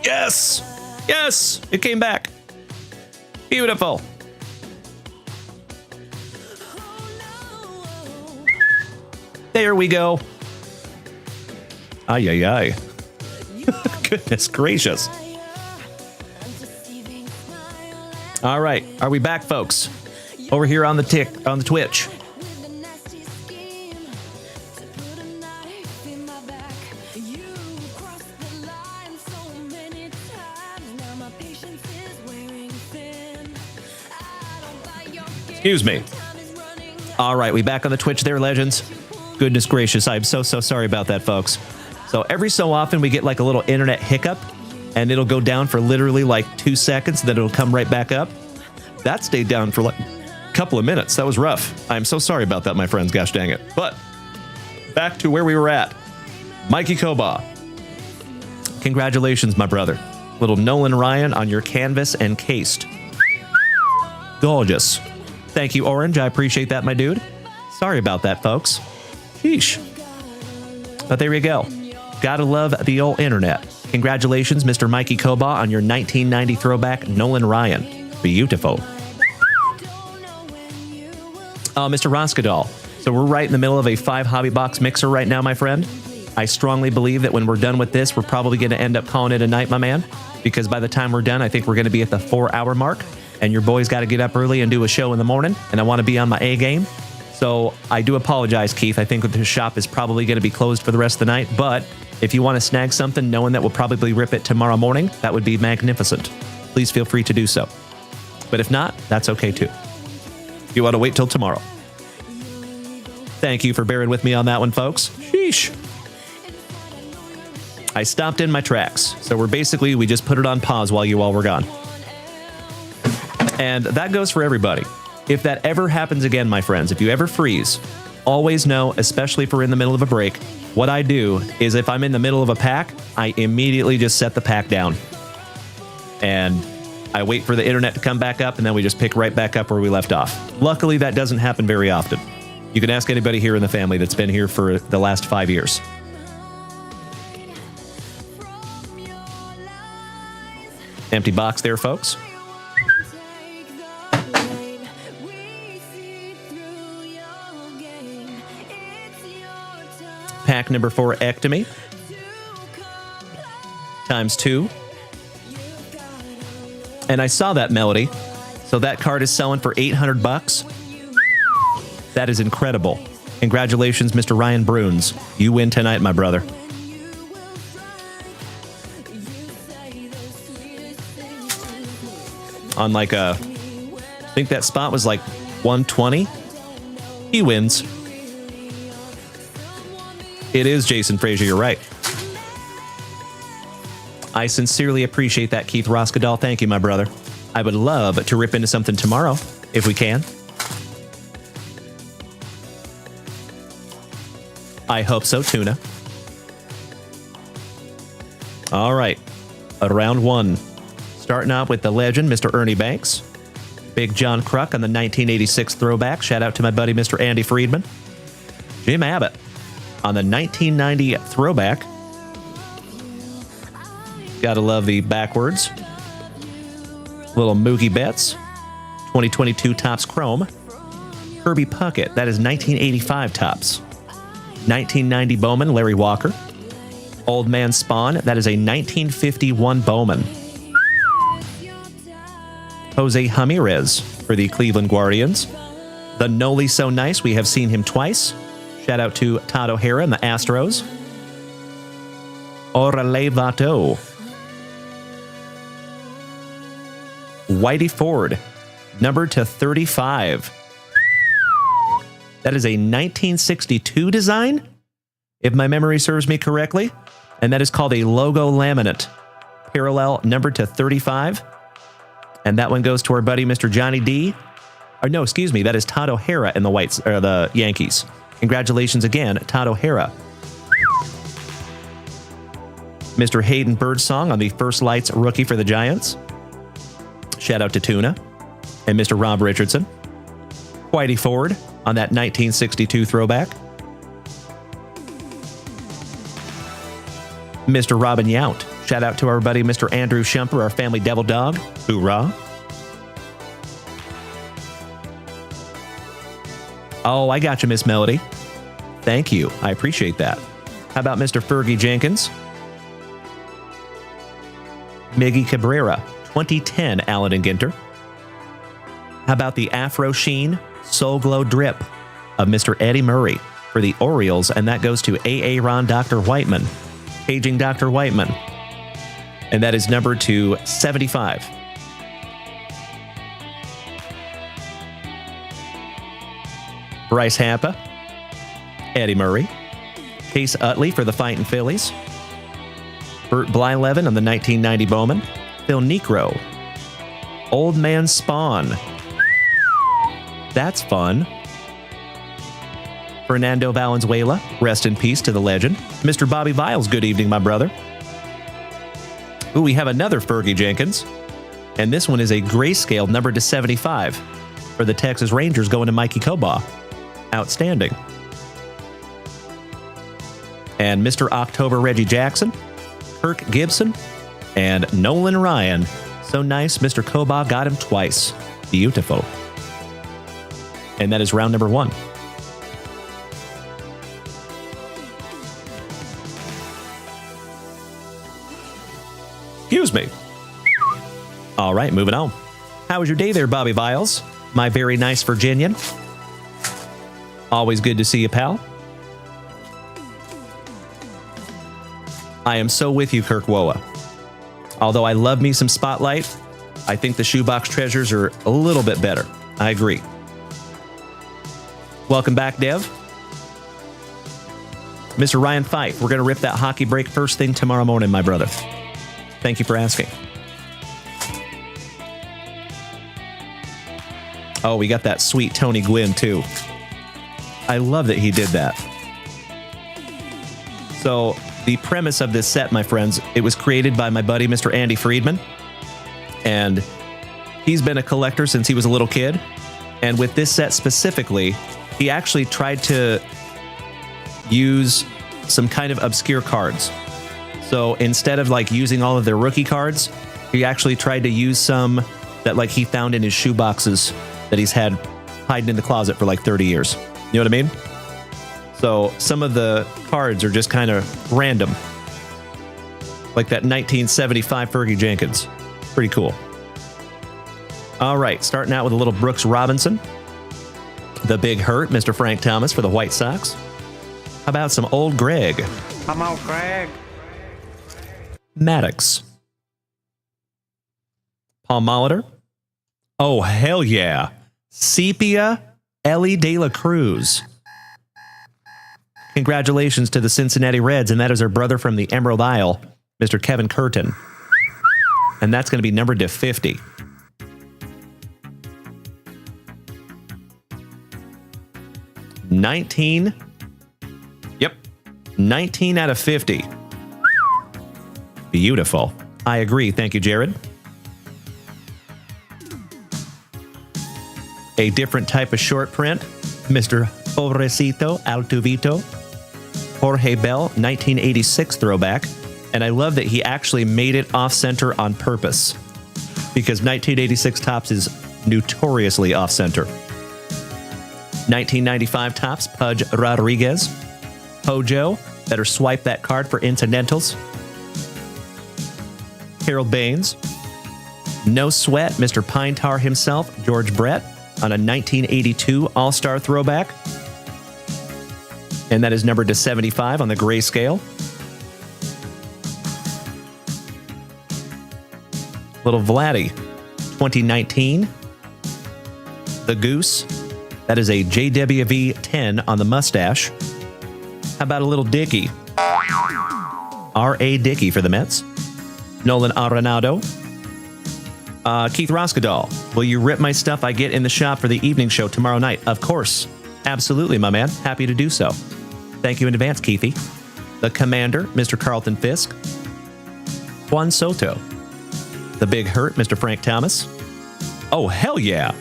Yes. Yes. It came back. Beautiful. There we go. Ay, ay, ay. Goodness gracious. All right. Are we back, folks? Over here on the Twitch. Excuse me. All right, we back on the Twitch there, legends. Goodness gracious, I'm so sorry about that, folks. So every so often we get like a little internet hiccup, and it'll go down for literally like 2 seconds, then it'll come right back up. That stayed down for like a couple of minutes. That was rough. I'm so sorry about that, my friends. Gosh dang it. But back to where we were at. Mikey Koba. Congratulations, my brother. Little Nolan Ryan on your canvas encased. Gorgeous. Thank you, Orange. I appreciate that, my dude. Sorry about that, folks. Sheesh. But there you go. Gotta love the old internet. Congratulations, Mr. Mikey Koba, on your 1990 throwback Nolan Ryan. Beautiful. Mr. Roskadal. So we're right in the middle of a 5 hobby box mixer right now, my friend. I strongly believe that when we're done with this, we're probably going to end up calling it a night, my man. Because by the time we're done, I think we're going to be at the 4-hour mark. And your boy's got to get up early and do a show in the morning. And I want to be on my A game. So I do apologize, Keith. I think the shop is probably going to be closed for the rest of the night. But if you want to snag something, knowing that we'll probably rip it tomorrow morning, that would be magnificent. Please feel free to do so. But if not, that's okay too. If you want to wait till tomorrow. Thank you for bearing with me on that one, folks. Sheesh. I stopped in my tracks. So we just put it on pause while you all were gone. And that goes for everybody. If that ever happens again, my friends, if you ever freeze, always know, especially if we're in the middle of a break, what I do is if I'm in the middle of a pack, I immediately just set the pack down. And I wait for the internet to come back up, and then we just pick right back up where we left off. Luckily, that doesn't happen very often. You can ask anybody here in the family that's been here for the last 5 years. Empty box there, folks. Pack number 4, Ectomy. ×2. And I saw that, Melody. So that card is selling for $800. That is incredible. Congratulations, Mr. Ryan Bruns. You win tonight, my brother. On like I think that spot was like 120. He wins. It is Jason Frazier, you're right. I sincerely appreciate that, Keith Roskadal. Thank you, my brother. I would love to rip into something tomorrow, if we can. I hope so, Tuna. All right. Round 1. Starting out with the legend, Mr. Ernie Banks. Big John Kruk on the 1986 throwback. Shout out to my buddy, Mr. Andy Friedman. Jim Abbott on the 1990 throwback. Gotta love the backwards. Little Mookie Betts. 2022 Topps Chrome. Kirby Puckett. That is 1985 Topps. 1990 Bowman, Larry Walker. Old Man Spawn. That is a 1951 Bowman. Jose Ramirez for the Cleveland Guardians. The Noli So Nice. We have seen him twice. Shout out to Todd O'Hara and the Astros. Orale Vato. Whitey Ford, numbered to 35. That is a 1962 design, if my memory serves me correctly. And that is called a logo laminate. Parallel, numbered to 35. And that one goes to our buddy, Mr. Johnny D. Or no, excuse me, that is Todd O'Hara in the Yankees. Congratulations again, Todd O'Hara. Mr. Hayden Birdsong on the First Lights rookie for the Giants. Shout out to Tuna and Mr. Rob Richardson. Whitey Ford on that 1962 throwback. Mr. Robin Yount. Shout out to our buddy, Mr. Andrew Shumper, our family devil dog. Hoorah. Oh, I got you, Miss Melody. Thank you. I appreciate that. How about Mr. Fergie Jenkins? Miggy Cabrera, 2010 Allen and Ginter. How about the Afro Sheen Soul Glow Drip of Mr. Eddie Murray for the Orioles, and that goes to Aaron Dr. Whiteman, paging Dr. Whiteman. And that is numbered to 75. Bryce Hampa, Eddie Murray, Case Utley for the Fightin' Phillies, Bert Blyleven on the 1990 Bowman, Phil Necro, Old Man Spawn. That's fun. Fernando Valenzuela, rest in peace to the legend. Mr. Bobby Viles, good evening, my brother. Ooh, we have another Fergie Jenkins, and this one is a grayscale numbered to 75 for the Texas Rangers, going to Mikey Kobaugh. Outstanding. And Mr. October Reggie Jackson, Kirk Gibson, and Nolan Ryan. So nice, Mr. Kobaugh got him twice. Beautiful. And that is round number 1. Excuse me. All right, moving on. How was your day there, Bobby Viles? My very nice Virginian. Always good to see you, pal. I am so with you, Kirk Woa. Although I love me some Spotlight, I think the Shoebox Treasures are a little bit better. I agree. Welcome back, Dev. Mr. Ryan Fife, we're going to rip that hockey break first thing tomorrow morning, my brother. Thank you for asking. Oh, we got that sweet Tony Gwynn, too. I love that he did that. So, the premise of this set, my friends, it was created by my buddy, Mr. Andy Friedman. And he's been a collector since he was a little kid. And with this set specifically, he actually tried to use some kind of obscure cards. So instead of like using all of their rookie cards, he actually tried to use some that like he found in his shoe boxes that he's had hiding in the closet for like 30 years. You know what I mean? So some of the cards are just kind of random. Like that 1975 Fergie Jenkins. Pretty cool. All right, starting out with a little Brooks Robinson. The Big Hurt, Mr. Frank Thomas for the White Sox. How about some old Greg? Come on, Greg. Maddox. Paul Molitor. Oh, hell yeah. Sepia Ellie De La Cruz. Congratulations to the Cincinnati Reds, and that is our brother from the Emerald Isle, Mr. Kevin Curtin. And that's going to be numbered to 50. Yep. 19 out of 50. Beautiful. I agree. Thank you, Jared. A different type of short print. Mr. Pobrecito Altuvito. Jorge Bell, 1986 throwback. And I love that he actually made it off-center on purpose, because 1986 Topps is notoriously off-center. 1995 Topps, Pudge Rodriguez. Hojo, better swipe that card for incidentals. Harold Baines. No sweat, Mr. Pine Tar himself, George Brett, on a 1982 All-Star throwback. And that is numbered to 75 on the grayscale. Little Vladdy, 2019. The Goose. That is a JWV 10 on the mustache. How about a little Dickey? R.A. Dickey for the Mets. Nolan Arenado. Keith Roskadal. Will you rip my stuff I get in the shop for the evening show tomorrow night? Of course. Absolutely, my man. Happy to do so. Thank you in advance, Keithy. The Commander, Mr. Carlton Fisk. Juan Soto. The Big Hurt, Mr. Frank Thomas. Oh, hell yeah.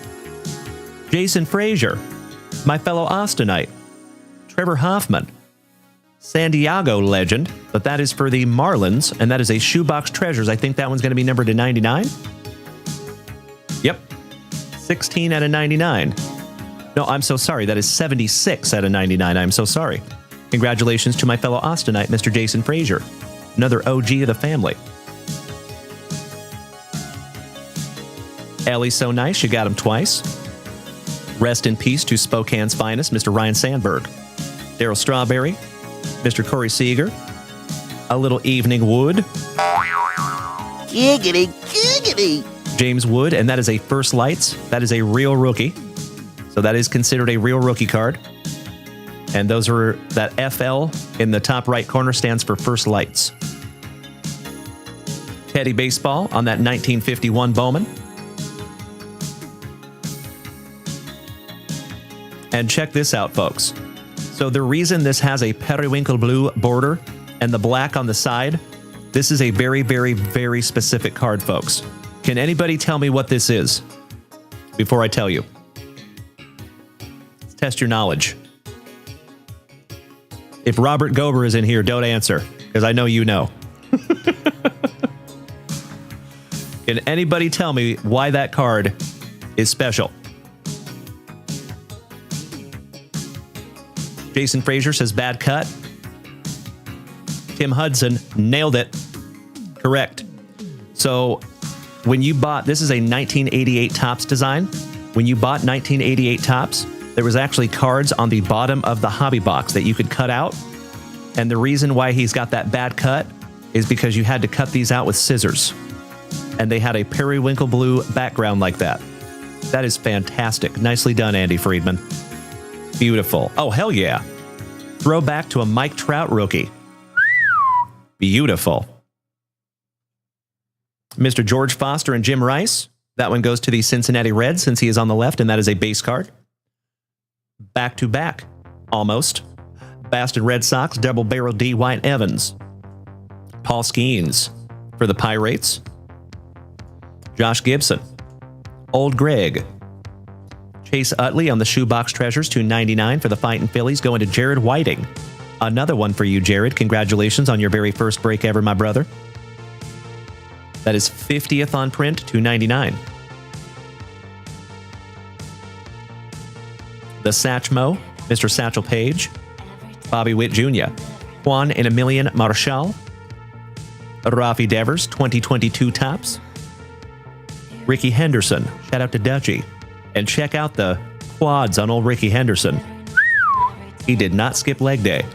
Jason Frazier. My fellow Austinite. Trevor Hoffman. San Diego legend, but that is for the Marlins, and that is a Shoebox Treasures. I think that one's going to be numbered to 99. Yep. 16 out of 99. No, I'm so sorry. That is 76 out of 99. I'm so sorry. Congratulations to my fellow Austinite, Mr. Jason Frazier. Another OG of the family. Ellie's so nice, you got him twice. Rest in peace to Spokane's finest, Mr. Ryan Sandberg. Daryl Strawberry, Mr. Corey Seager. A little Evening Wood. Giggity, giggity. James Wood, and that is a First Lights. That is a real rookie. So that is considered a real rookie card. And those are, that FL in the top right corner stands for First Lights. Teddy Baseball on that 1951 Bowman. And check this out, folks. So the reason this has a periwinkle blue border and the black on the side, this is a very, very, very specific card, folks. Can anybody tell me what this is before I tell you? Let's test your knowledge. If Robert Gober is in here, don't answer, because I know you know. Can anybody tell me why that card is special? Jason Frazier says bad cut. Tim Hudson nailed it. Correct. So when you bought, this is a 1988 Topps design. When you bought 1988 Topps, there was actually cards on the bottom of the hobby box that you could cut out. And the reason why he's got that bad cut is because you had to cut these out with scissors. And they had a periwinkle blue background like that. That is fantastic. Nicely done, Andy Friedman. Beautiful. Oh, hell yeah. Throwback to a Mike Trout rookie. Beautiful. Mr. George Foster and Jim Rice. That one goes to the Cincinnati Reds since he is on the left, and that is a base card. Back to back. Almost. Boston Red Sox, double barrel D. White Evans. Paul Skeens for the Pirates. Josh Gibson. Old Greg. Chase Utley on the Shoebox Treasures, $2.99 for the Fightin' Phillies, going to Jared Whiting. Another one for you, Jared. Congratulations on your very first break ever, my brother. That is 50th on print, $2.99. The Satchmo, Mr. Satchel Paige. Bobby Witt Jr. Juan and Emilian Marshall. Rafi Devers, 2022 Topps. Ricky Henderson. Shout out to Dutchie. And check out the quads on old Ricky Henderson. He did not skip leg day.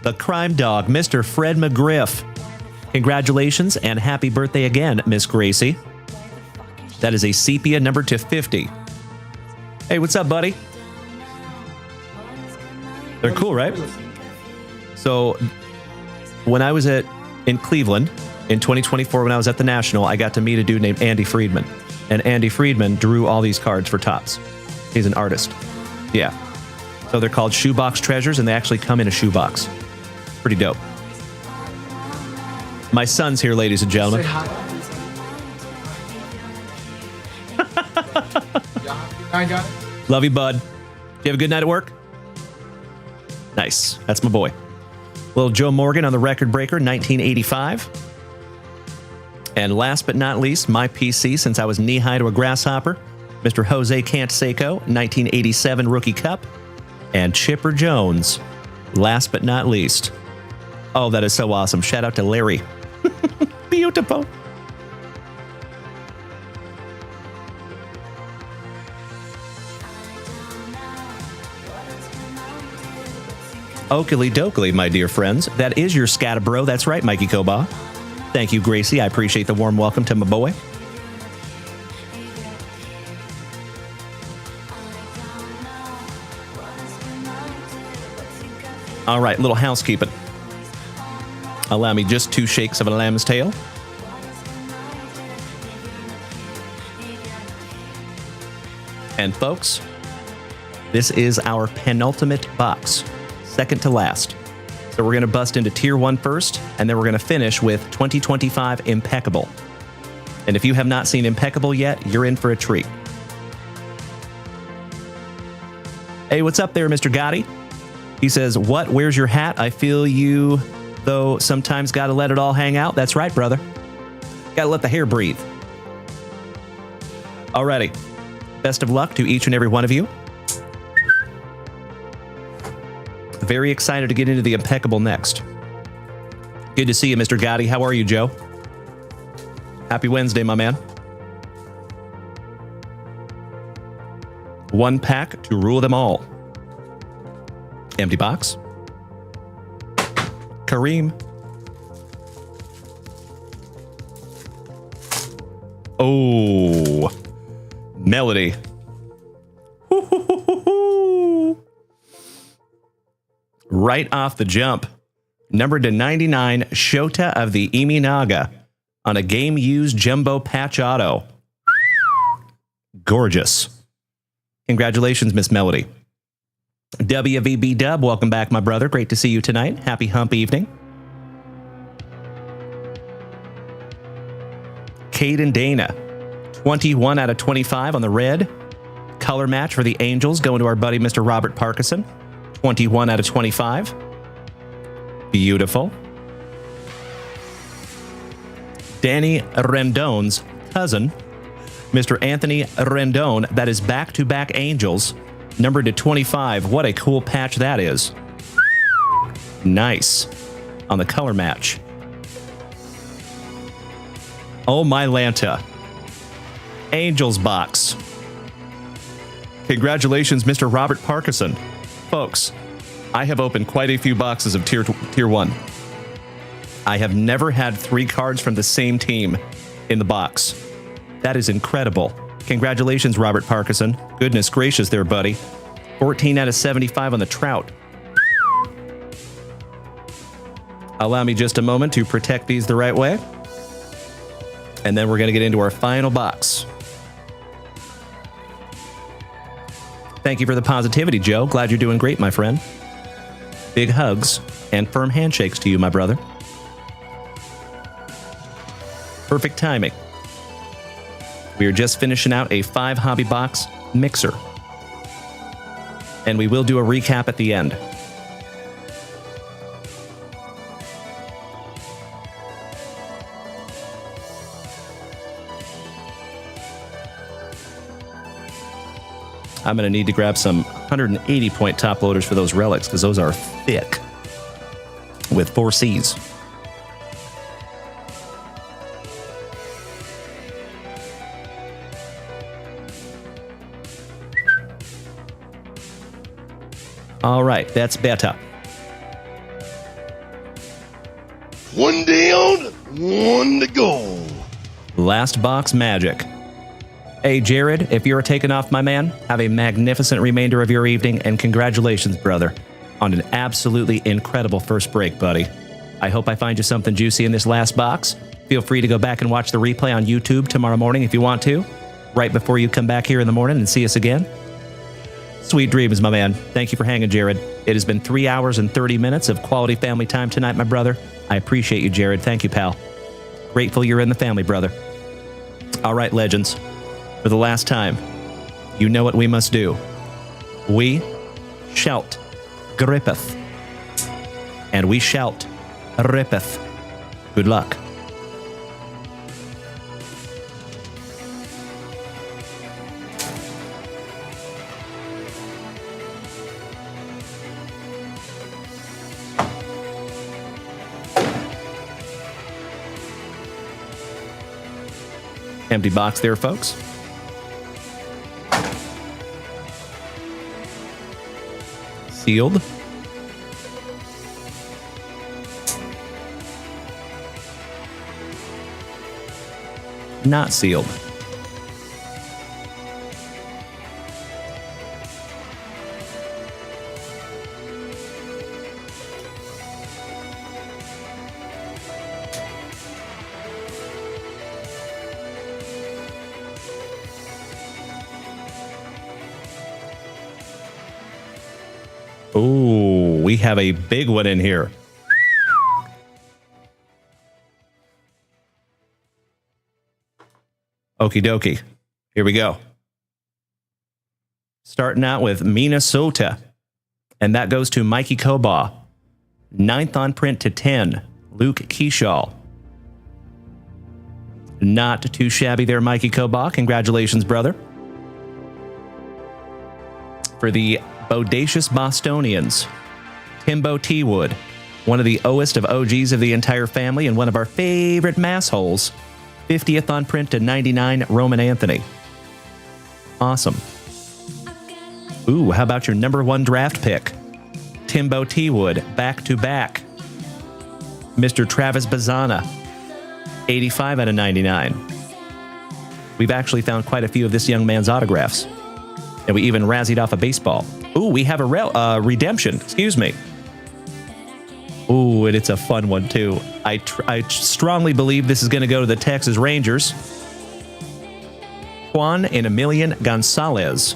The crime dog, Mr. Fred McGriff. Congratulations and happy birthday again, Miss Gracie. That is a sepia number to 50. Hey, what's up, buddy? They're cool, right? So when I was in Cleveland in 2024, when I was at the National, I got to meet a dude named Andy Friedman. And Andy Friedman drew all these cards for Topps. He's an artist. Yeah. So they're called Shoebox Treasures, and they actually come in a shoebox. Pretty dope. My son's here, ladies and gentlemen. Say hi. I got it. Love you, bud. Did you have a good night at work? Nice. That's my boy. Little Joe Morgan on the record breaker, 1985. And last but not least, my PC since I was knee-high to a grasshopper, Mr. Jose Canseco, 1987 Rookie Cup, and Chipper Jones, last but not least. Oh, that is so awesome. Shout out to Larry. Beautiful. Oakley dokley, my dear friends. That is your Scatterbro. That's right, Mikey Koba. Thank you, Gracie. I appreciate the warm welcome to my boy. All right, little housekeeping. Allow me just 2 shakes of a lamb's tail. And folks, this is our penultimate box, second to last. So we're going to bust into Tier 1 first, and then we're going to finish with 2025 Impeccable. And if you have not seen Impeccable yet, you're in for a treat. Hey, what's up there, Mr. Gotti? He says, what? Where's your hat? I feel you, though sometimes got to let it all hang out. That's right, brother. Got to let the hair breathe. Alrighty. Best of luck to each and every one of you. Very excited to get into the Impeccable next. Good to see you, Mr. Gotti. How are you, Joe? Happy Wednesday, my man. One pack to rule them all. Empty box. Kareem. Oh, Melody. Right off the jump. Numbered to 99, Shota of the Iminaga on a game-used jumbo patch auto. Gorgeous. Congratulations, Miss Melody. WVB Dub, welcome back, my brother. Great to see you tonight. Happy hump evening. Cade and Dana, 21 out of 25 on the red. Color match for the Angels going to our buddy, Mr. Robert Parkinson. 21 out of 25. Beautiful. Danny Rendon's cousin, Mr. Anthony Rendon, that is back-to-back Angels, numbered to 25. What a cool patch that is. Nice. On the color match. Oh, my Lanta. Angels box. Congratulations, Mr. Robert Parkinson. Folks, I have opened quite a few boxes of Tier 1. I have never had 3 cards from the same team in the box. That is incredible. Congratulations, Robert Parkinson. Goodness gracious there, buddy. 14 out of 75 on the Trout. Allow me just a moment to protect these the right way. And then we're going to get into our final box. Thank you for the positivity, Joe. Glad you're doing great, my friend. Big hugs and firm handshakes to you, my brother. Perfect timing. We are just finishing out a 5 hobby box mixer. And we will do a recap at the end. I'm going to need to grab some 180 point top loaders for those relics because those are thick with 4 C's. All right, that's better. One down, one to go. Last box magic. Hey, Jared, if you're taking off, my man, have a magnificent remainder of your evening, and congratulations, brother, on an absolutely incredible first break, buddy. I hope I find you something juicy in this last box. Feel free to go back and watch the replay on YouTube tomorrow morning if you want to, right before you come back here in the morning and see us again. Sweet dreams, my man. Thank you for hanging, Jared. It has been 3 hours and 30 minutes of quality family time tonight, my brother. I appreciate you, Jared. Thank you, pal. Grateful you're in the family, brother. All right, legends. For the last time, you know what we must do. We shout, grippeth. And we shout, rippeth. Good luck. Empty box there, folks. Sealed. Not sealed. Ooh, we have a big one in here. Okie dokie. Here we go. Starting out with Minnesota. And that goes to Mikey Kobaugh. 9th on print to 10, Luke Keyshaw. Not too shabby there, Mikey Kobaugh. Congratulations, brother. For the Bodacious Bostonians, Timbo T. Wood, one of the oest of OGs of the entire family and one of our favorite massholes. 50th on print to 99, Roman Anthony. Awesome. Ooh, how about your number 1 draft pick? Timbo T. Wood, back-to-back. Mr. Travis Bazana, 85 out of 99. We've actually found quite a few of this young man's autographs. And we even razzied off a baseball. Ooh, we have a redemption. Excuse me. Ooh, and it's a fun one, too. I strongly believe this is going to go to the Texas Rangers. Juan and Emilian Gonzalez.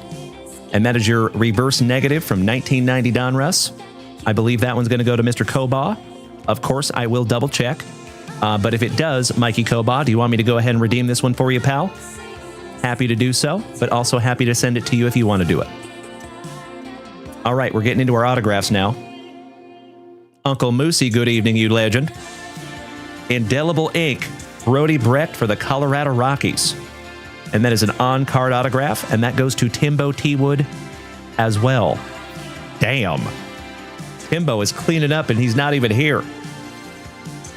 And that is your reverse negative from 1990 Donruss. I believe that one's going to go to Mr. Kobaugh. Of course, I will double check. But if it does, Mikey Kobaugh, do you want me to go ahead and redeem this one for you, pal? Happy to do so, but also happy to send it to you if you want to do it. All right, we're getting into our autographs now. Uncle Moosey, good evening, you legend. Indelible ink, Brody Brecht for the Colorado Rockies. And that is an on-card autograph, and that goes to Timbo T. Wood as well. Damn. Timbo is cleaning up, and he's not even here.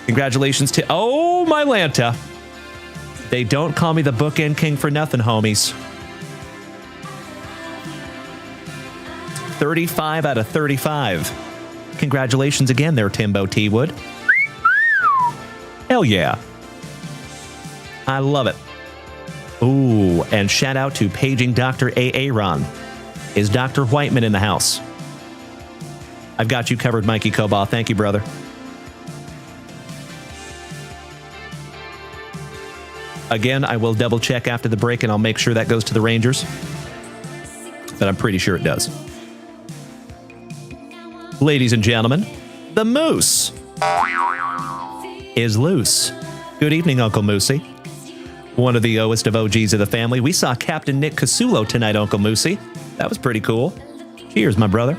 Congratulations to... Oh, my Lanta. They don't call me the bookend king for nothing, homies. 35 out of 35. Congratulations again there, Timbo T. Wood. Hell yeah. I love it. Ooh, and shout out to paging Dr. A. Aaron. Is Dr. Whiteman in the house? I've got you covered, Mikey Kobaugh. Thank you, brother. Again, I will double check after the break and I'll make sure that goes to the Rangers. But I'm pretty sure it does. Ladies and gentlemen, the Moose is loose. Good evening, Uncle Moosey. One of the oldest of OGs of the family. We saw Captain Nick Casulo tonight, Uncle Moosey. That was pretty cool. Cheers, my brother.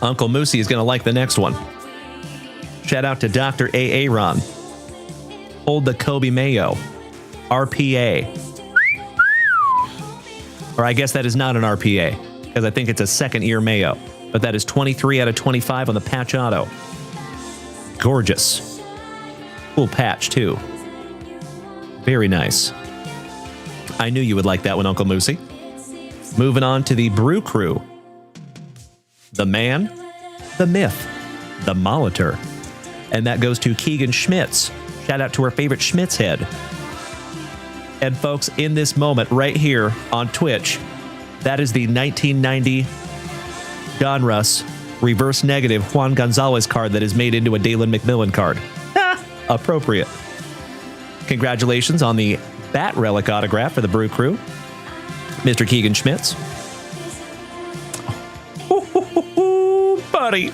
Uncle Moosey is going to like the next one. Shout out to Dr. A. Aaron. Hold the Kobe Mayo. RPA. Or I guess that is not an RPA, because I think it's a second-year Mayo. But that is 23 out of 25 on the patch auto. Gorgeous. Cool patch, too. Very nice. I knew you would like that one, Uncle Moosey. Moving on to the Brew Crew. The man, the myth, the Molitor. And that goes to Keegan Schmitz. Shout out to our favorite Schmitz head. And folks, in this moment right here on Twitch, that is the 1990 Donruss reverse negative Juan Gonzalez card that is made into a Dalen McMillan card. Appropriate. Congratulations on the Bat Relic autograph for the Brew Crew, Mr. Keegan Schmitz. Buddy.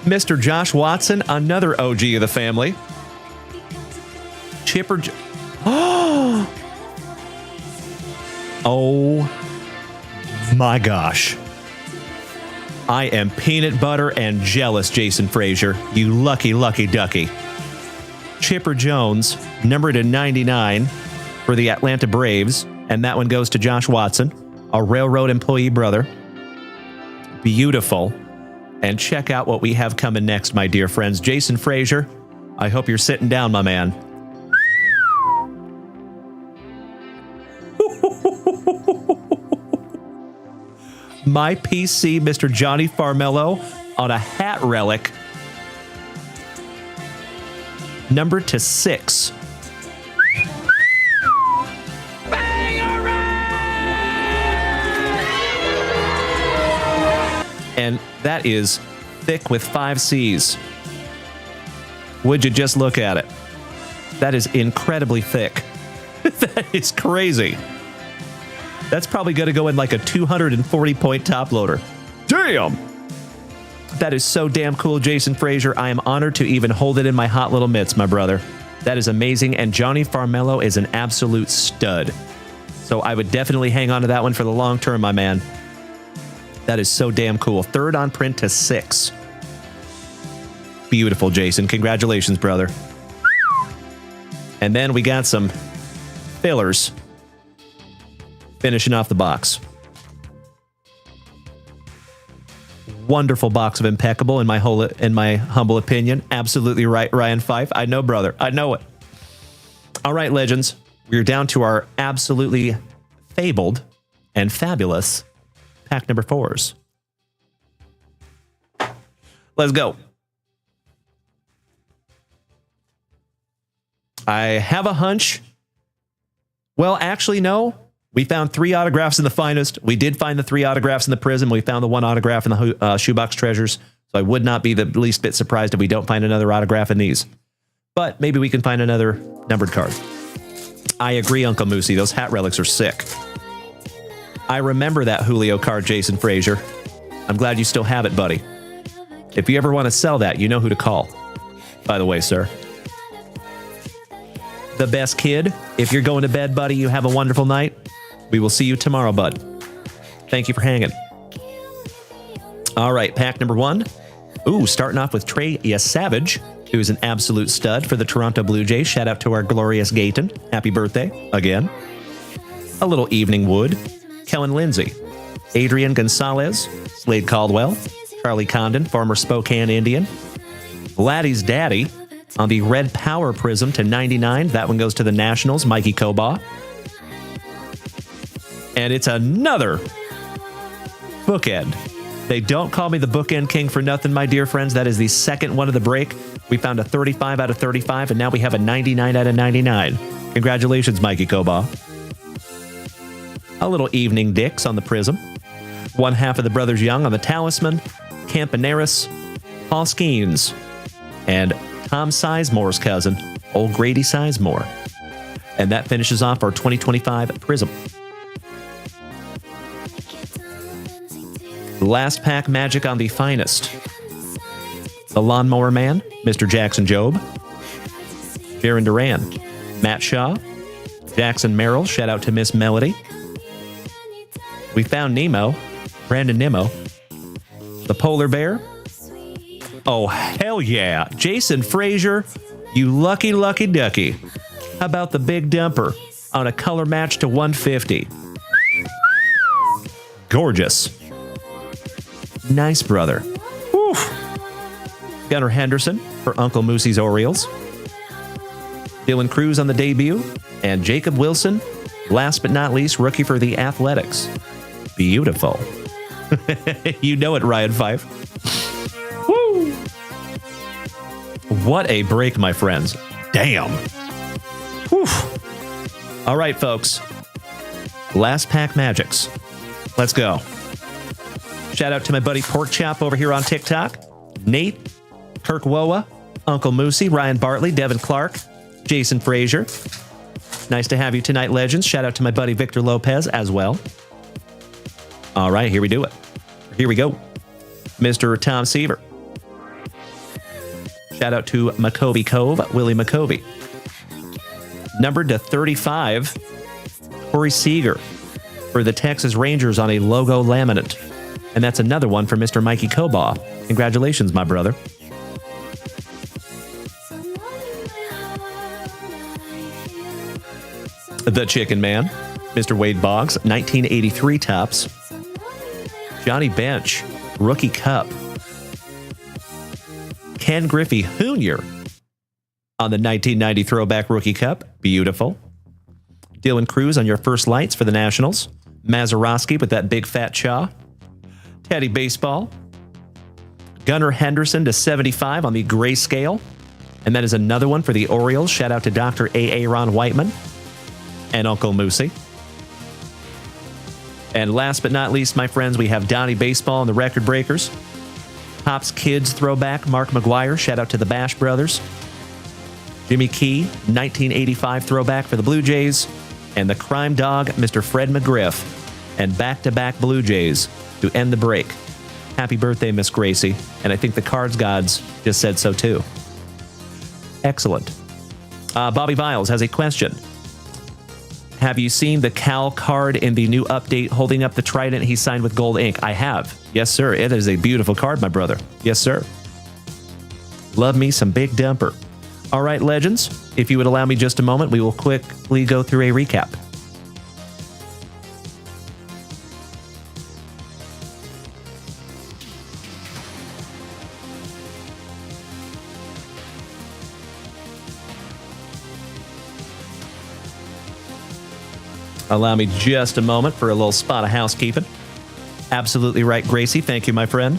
Mr. Josh Watson, another OG of the family. Chipper... Oh my gosh. I am peanut butter and jealous, Jason Frazier. You lucky, lucky ducky. Chipper Jones, numbered to 99 for the Atlanta Braves. And that one goes to Josh Watson, a railroad employee brother. Beautiful. And check out what we have coming next, my dear friends. Jason Frazier, I hope you're sitting down, my man. My PC, Mr. Johnny Farmello, on a hat relic. Number to 6. And that is thick with 5 C's. Would you just look at it? That is incredibly thick. That is crazy. That's probably going to go in like a 240-point top loader. Damn! That is so damn cool, Jason Frazier. I am honored to even hold it in my hot little mitts, my brother. That is amazing, and Johnny Farmello is an absolute stud. So I would definitely hang on to that one for the long term, my man. That is so damn cool. Third on print to 6. Beautiful, Jason. Congratulations, brother. And then we got some fillers finishing off the box. Wonderful box of Impeccable in my humble opinion. Absolutely right, Ryan Fife. I know, brother. I know it. All right, legends. We're down to our absolutely fabled and fabulous pack number 4s. Let's go. I have a hunch. Well, actually, no. We found 3 autographs in the finest. We did find the 3 autographs in the Prizm. We found the 1 autograph in the Shoebox Treasures. So I would not be the least bit surprised if we don't find another autograph in these. But maybe we can find another numbered card. I agree, Uncle Moosey. Those hat relics are sick. I remember that Julio card, Jason Frazier. I'm glad you still have it, buddy. If you ever want to sell that, you know who to call. By the way, sir. The best kid. If you're going to bed, buddy, you have a wonderful night. We will see you tomorrow, bud. Thank you for hanging. All right, pack number 1. Ooh, starting off with Trey Savage, who is an absolute stud for the Toronto Blue Jays. Shout out to our glorious Gayton. Happy birthday, again. A little Evening Wood. Kellen Lindsay. Adrian Gonzalez. Slade Caldwell. Charlie Condon, former Spokane Indian. Vladdy's daddy on the Red Power Prizm to 99. That one goes to the Nationals, Mikey Koba. And it's another bookend. They don't call me the bookend king for nothing, my dear friends. That is the second one of the break. We found a 35 out of 35, and now we have a 99 out of 99. Congratulations, Mikey Koba. A little Evening Dicks on the Prizm. One half of the Brothers Young on the Talisman. Campaneris, Paul Skeens, and Tom Sizemore's cousin, old Grady Sizemore. And that finishes off our 2025 Prizm. Last pack magic on the finest. The Lawnmower Man, Mr. Jackson Jobe. Jaron Duran, Matt Shaw, Jackson Merrill, shout out to Miss Melody. We found Nemo, Brandon Nimmo. The Polar Bear. Oh, hell yeah. Jason Frazier, you lucky, lucky ducky. How about the Big Dumper on a color match to 150? Gorgeous. Nice, brother. Whew. Gunnar Henderson for Uncle Moosey's Orioles. Dylan Cruz on the debut. And Jacob Wilson, last but not least, rookie for the Athletics. Beautiful. You know it, Ryan Fife. Woo! What a break, my friends. Damn. Whew. All right, folks. Last pack magics. Let's go. Shout out to my buddy Pork Chop over here on TikTok. Nate, Kirk Woa, Uncle Moosey, Ryan Bartley, Devin Clark, Jason Frazier. Nice to have you tonight, legends. Shout out to my buddy Victor Lopez as well. All right, here we do it. Here we go. Mr. Tom Seaver. Shout out to McCovey Cove, Willie McCovey. Numbered to 35, Corey Seager for the Texas Rangers on a logo laminate. And that's another one for Mr. Mikey Koba. Congratulations, my brother. The Chicken Man, Mr. Wade Boggs, 1983 tops. Johnny Bench, Rookie Cup. Ken Griffey Jr. on the 1990 Throwback Rookie Cup. Beautiful. Dylan Cruz on your first lights for the Nationals. Mazeroski with that big fat chaw. Teddy Baseball. Gunnar Henderson to 75 on the grayscale. And that is another one for the Orioles. Shout out to Dr. A. Ron Whiteman and Uncle Moosey. And last but not least, my friends, we have Donnie Baseball and the Record Breakers. Hops Kids throwback, Mark McGuire. Shout out to the Bash Brothers. Jimmy Key, 1985 throwback for the Blue Jays. And the Crime Dog, Mr. Fred McGriff. And back-to-back Blue Jays to end the break. Happy birthday, Miss Gracie. And I think the Cards Gods just said so too. Excellent. Bobby Viles has a question. Have you seen the Cal card in the new update holding up the trident he signed with gold ink? I have. Yes, sir. It is a beautiful card, my brother. Yes, sir. Love me some Big Dumper. All right, legends, if you would allow me just a moment, we will quickly go through a recap. Allow me just a moment for a little spot of housekeeping. Absolutely right, Gracie. Thank you, my friend.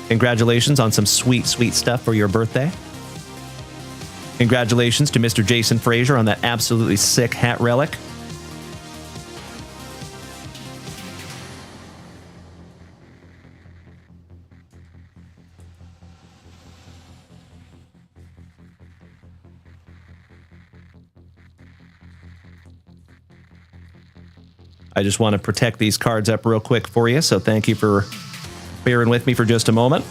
Congratulations on some sweet, sweet stuff for your birthday. Congratulations to Mr. Jason Frazier on that absolutely sick hat relic. I just want to protect these cards up real quick for you, so thank you for bearing with me for just a moment.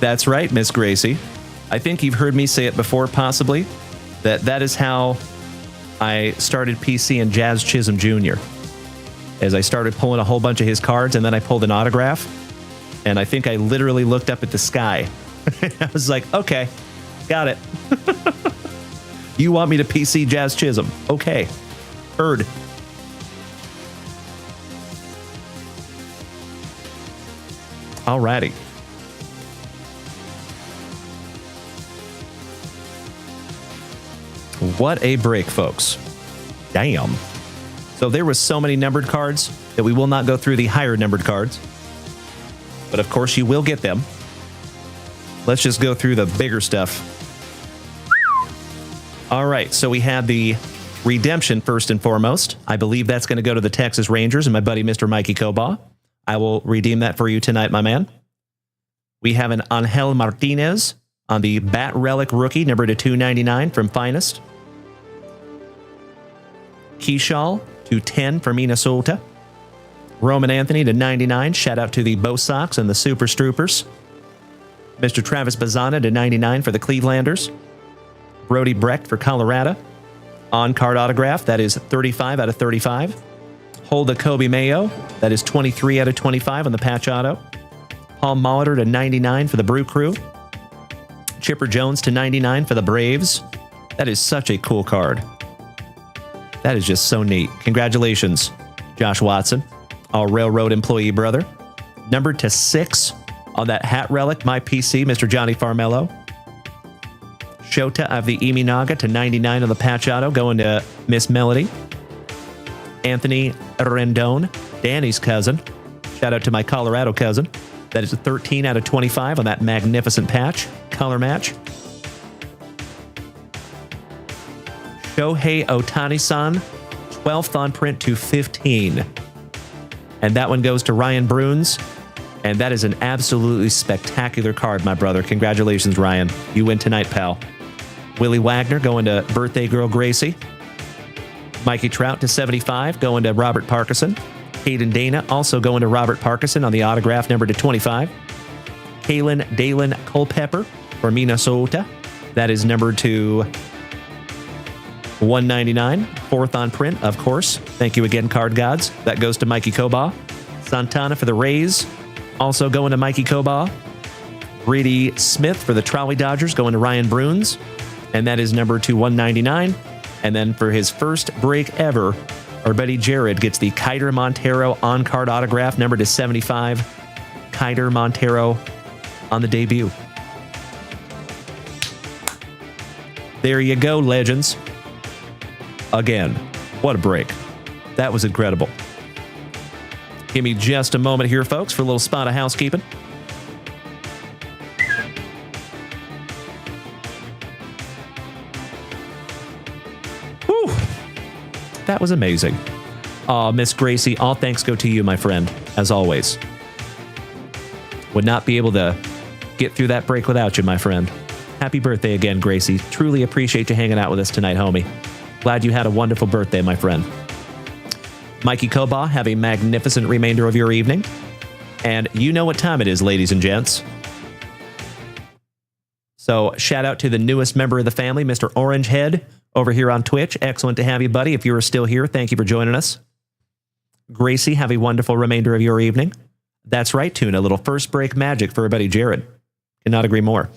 That's right, Miss Gracie. I think you've heard me say it before, possibly, that is how I started PC and Jazz Chisholm Jr., as I started pulling a whole bunch of his cards, and then I pulled an autograph, and I think I literally looked up at the sky. I was like, okay, got it. You want me to PC Jazz Chisholm? Okay, heard. Alrighty. What a break, folks. Damn. So there was so many numbered cards that we will not go through the higher numbered cards. But of course you will get them. Let's just go through the bigger stuff. All right, so we had the redemption first and foremost. I believe that's going to go to the Texas Rangers and my buddy Mr. Mikey Kobaugh. I will redeem that for you tonight, my man. We have an Angel Martinez on the Bat Relic rookie, number to 299 from Finest. Keyshaw to 10 for Minnesota. Roman Anthony to 99. Shout out to the Bo Sox and the Super Stroopers. Mr. Travis Bazzana to 99 for the Clevelanders. Brody Brecht for Colorado. On-card autograph, that is 35 out of 35. Hold the Kobe Mayo, that is 23 out of 25 on the patch auto. Paul Molitor to 99 for the Brew Crew. Chipper Jones to 99 for the Braves. That is such a cool card. That is just so neat. Congratulations, Josh Watson, our Railroad employee brother. Numbered to 6 on that hat relic, my PC, Mr. Johnny Farmello. Shota of the Iminaga to 99 on the patch auto, going to Miss Melody. Anthony Rendon, Danny's cousin. Shout out to my Colorado cousin. That is a 13 out of 25 on that magnificent patch. Color match. Shohei Ohtani-san, 12th on print to 15. And that one goes to Ryan Bruns. And that is an absolutely spectacular card, my brother. Congratulations, Ryan. You win tonight, pal. Willie Wagner going to birthday girl Gracie. Mikey Trout to 75, going to Robert Parkinson. Hayden Dana also going to Robert Parkinson on the autograph number to 25. Kalen Dalen Culpepper for Minnesota. That is numbered to 199. 4th on print, of course. Thank you again, Card Gods. That goes to Mikey Kobaugh. Santana for the Rays. Also going to Mikey Kobaugh. Brady Smith for the Trolley Dodgers going to Ryan Bruns. And that is numbered to 199. And then for his first break ever, our buddy Jared gets the Kiter Montero on-card autograph, numbered to 75. Kiter Montero on the debut. There you go, legends. Again, what a break. That was incredible. Give me just a moment here, folks, for a little spot of housekeeping. Whew. That was amazing. Miss Gracie, all thanks go to you, my friend, as always. Would not be able to get through that break without you, my friend. Happy birthday again, Gracie. Truly appreciate you hanging out with us tonight, homie. Glad you had a wonderful birthday, my friend. Mikey Koba, have a magnificent remainder of your evening. And you know what time it is, ladies and gents. So shout out to the newest member of the family, Mr. Orangehead, over here on Twitch. Excellent to have you, buddy. If you are still here, thank you for joining us. Gracie, have a wonderful remainder of your evening. That's right, Tuna. A little first break magic for our buddy Jared. Cannot agree more.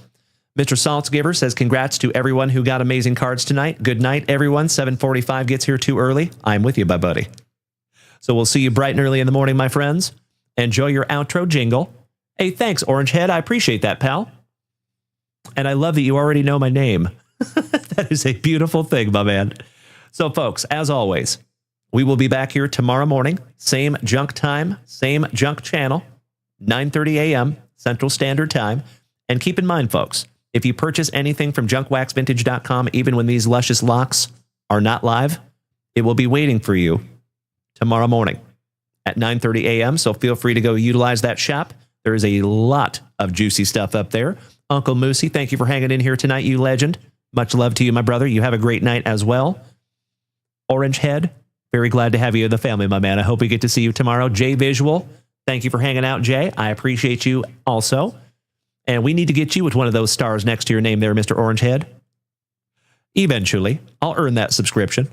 Mr. Saltzgiver says, congrats to everyone who got amazing cards tonight. Good night, everyone. 7:45 gets here too early. I'm with you, my buddy. So we'll see you bright and early in the morning, my friends. Enjoy your outro jingle. Hey, thanks, Orangehead. I appreciate that, pal. And I love that you already know my name. That is a beautiful thing, my man. So, folks, as always, we will be back here tomorrow morning. Same junk time, same junk channel, 9:30 a.m. Central Standard Time. And keep in mind, folks, if you purchase anything from JunkWaxVintage.com, even when these luscious locks are not live, it will be waiting for you tomorrow morning at 9:30 a.m. So feel free to go utilize that shop. There is a lot of juicy stuff up there. Uncle Moosey, thank you for hanging in here tonight, you legend. Much love to you, my brother. You have a great night as well. Orangehead, very glad to have you in the family, my man. I hope we get to see you tomorrow. Jay Visual, thank you for hanging out, Jay. I appreciate you also. And we need to get you with one of those stars next to your name there, Mr. Orangehead. Eventually, I'll earn that subscription.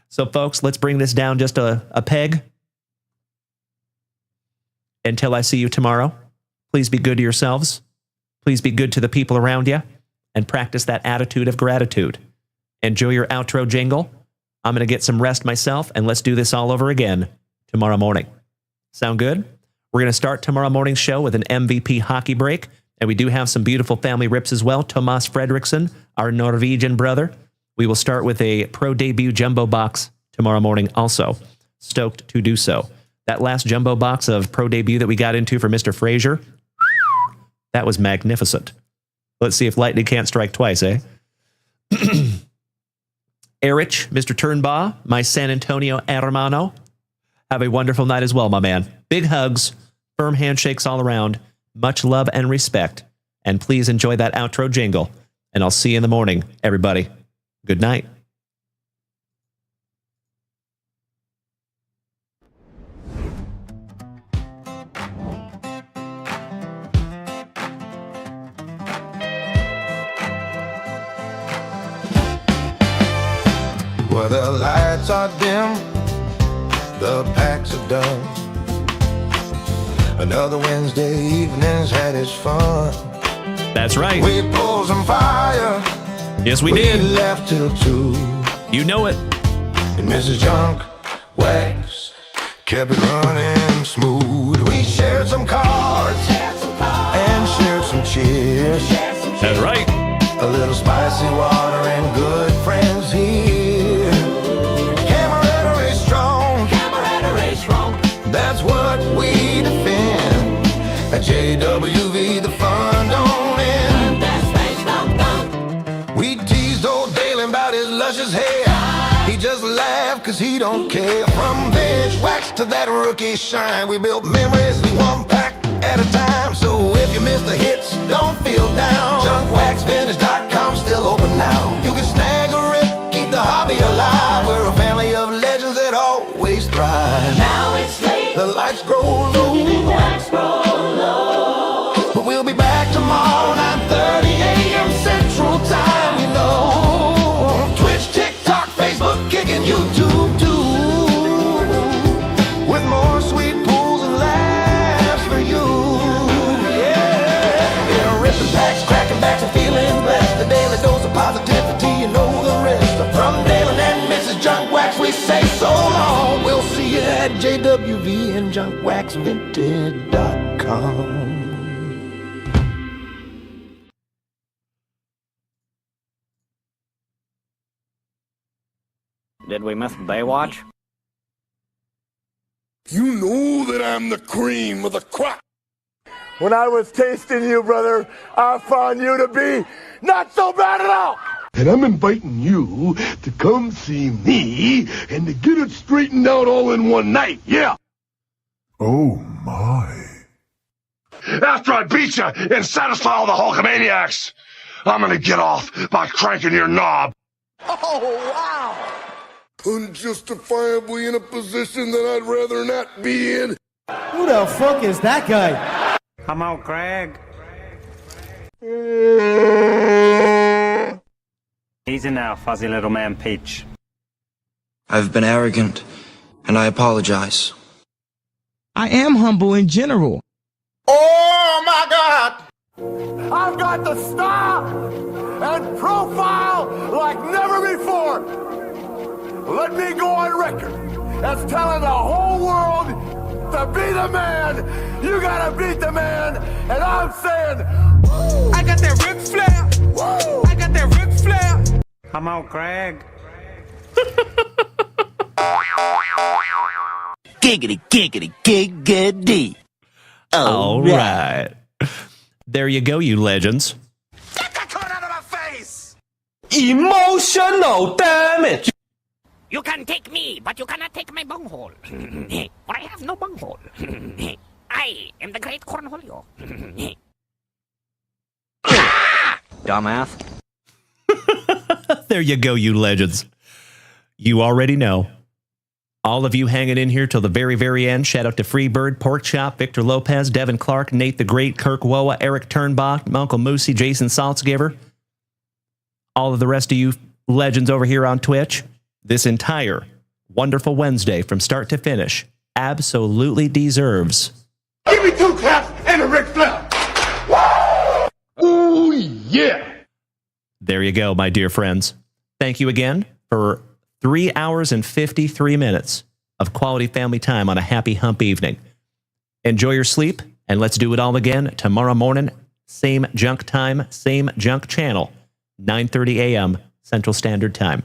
So, folks, let's bring this down just a peg. Until I see you tomorrow, please be good to yourselves. Please be good to the people around you. And practice that attitude of gratitude. Enjoy your outro jingle. I'm going to get some rest myself, and let's do this all over again tomorrow morning. Sound good? We're going to start tomorrow morning's show with an MVP hockey break, and we do have some beautiful family rips as well. Tomas Fredriksson, our Norwegian brother. We will start with a pro debut jumbo box tomorrow morning also. Stoked to do so. That last jumbo box of pro debut that we got into for Mr. Frazier, that was magnificent. Let's see if lightning can't strike twice, eh? Erich, Mr. Turnbaugh, my San Antonio hermano. Have a wonderful night as well, my man. Big hugs, firm handshakes all around. Much love and respect. And please enjoy that outro jingle. And I'll see you in the morning, everybody. Good night. Where the lights are dim, the packs are done. Another Wednesday evening's had its fun. That's right. We pulled some fire. Yes, we did. Left till 2. You know it. And Mrs. Junk Wax kept it running smooth. We shared some cards and shared some cheers. That's right. A little spicy water and good friends here. Camaraderie strong. That's what we defend. At JWV, the fun don't end. We teased old Dalen about his luscious hair. He just laughed cause he don't care. From vintage wax to that rookie shine, we built memories one pack at a time. So if you miss the hits, don't feel down. JunkWaxVintage.com still open now. You can snag a rip, keep the hobby alive. We're a family of legends that always thrive. Now it's late. The lights grow low. But we'll be back tomorrow, 9:30 a.m. Central Time, you know. Twitch, TikTok, Facebook, kicking YouTube too. With more sweet pools and laughs for you. Yeah, ripping packs, cracking backs, and feeling blessed. The daily dose of positivity, you know the rest. From Dalen and Mrs. Junk Wax, we say so long. We'll see you at JWV and JunkWaxVintage.com. Did we miss Baywatch? You know that I'm the cream of the crop. When I was tasting you, brother, I found you to be not so bad at all. And I'm inviting you to come see me and to get it straightened out all in one night, yeah. Oh, my. After I beat you and satisfy all the Hulkamaniacs, I'm gonna get off by cranking your knob. Oh, wow! Unjustifiably in a position that I'd rather not be in. Who the fuck is that guy? Come out, Greg. Easy now, fuzzy little man Peach. I've been arrogant, and I apologize. I am humble in general. Oh my God! I've got the style and profile like never before. Let me go on record as telling the whole world to be the man. You gotta beat the man, and I'm saying, I got that Ric Flair. Woo! I got that Ric Flair. Come out, Greg. Giggity, giggity, giggity. All right. There you go, you legends. Get that cone out of my face! Emotional damage. You can take me, but you cannot take my bunghole. For I have no bunghole. I am the great Cornholio. Dumbass. There you go, you legends. You already know. All of you hanging in here till the very, very end. Shout out to Freebird, Pork Chop, Victor Lopez, Devin Clark, Nate the Great, Kirk Woa, Eric Turnbach, Uncle Moosey, Jason Saltzgiver. All of the rest of you legends over here on Twitch. This entire wonderful Wednesday from start to finish absolutely deserves. Give me 2 claps and a Ric Flair. Ooh, yeah. There you go, my dear friends. Thank you again for 3 hours and 53 minutes of quality family time on a happy hump evening. Enjoy your sleep, and let's do it all again tomorrow morning. Same junk time, same junk channel, 9:30 a.m. Central Standard Time.